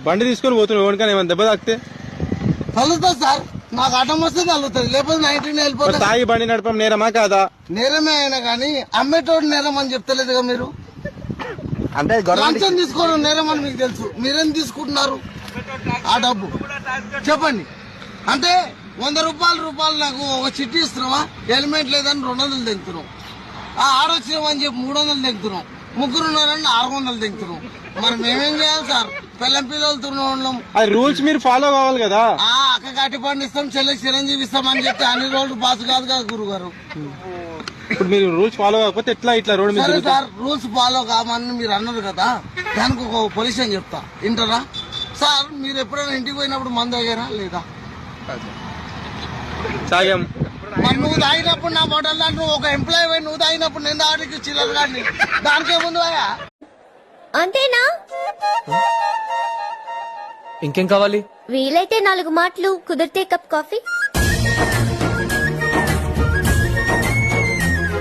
బండి తీసుకొని పోతున్నావు ఎవరికైనా ఏమైనా దెబ్బ తాకితే తల్లుతా సార్, నాకు అడ్డం వస్తే తల్లుతుంది, లేకపోతే 19 వెళ్ళిపోతా. తాగి బండి నడపడం నేరమా కాదా? నేరమే అయినా కానీ అమ్మేటోడు నేరం అని చెప్తలేదుగా మీరు. అంటే లంచం తీసుకోవడం నేరం అని మీకు తెలుసు, మీరేం తీసుకుంటున్నారు ఆ డబ్బు చెప్పండి. అంటే 100 రూపాయలు నాకు ఒక చిట్టి ఇస్తున్నావా, హెల్మెట్ లేదని 200 తెంగుతున్నాం, ఆడొచ్చినామని చెప్పి 300 తెంగుతున్నాం, ముగ్గురు ఉన్నారని 600 తెంగుతున్నాం. మరి మేమేం చేయాలి సార్? పిల్లలతో రూల్స్ మీరు ఫాలో కావాలి కదా. అక్క కట్టి పండిస్తాం, చెల్లెకి చిరంజీవి ఇస్తామని చెప్పి అన్ని రోజులు పాస్ కాదు కదా గురుగారు. ఇప్పుడు మీరు రూల్స్ ఫాలో కాకపోతే ఎట్లా ఇట్లా రోడ్ మీద సరే సార్, రూల్స్ ఫాలో కామని మీరు అన్నారు కదా, దానికి ఒక పొజిషన్ చెప్తా వింటారా సార్? మీరు ఎప్పుడైనా ఇంటికి పోయినప్పుడు మందు తాగారా లేదా? తాగాం. మరి నువ్వు తాగినప్పుడు నా హోటల్ దాంట్లో ఒక ఎంప్లాయీ పోయి నువ్వు తాగినప్పుడు నేను తాగడానికి చిల్లర కానీ దానికేముందు అయ్యా? అంతేనా? ఇంకేం కావాలి? వీలైతే 4 మాటలు, కుదిరితే కప్ కాఫీ.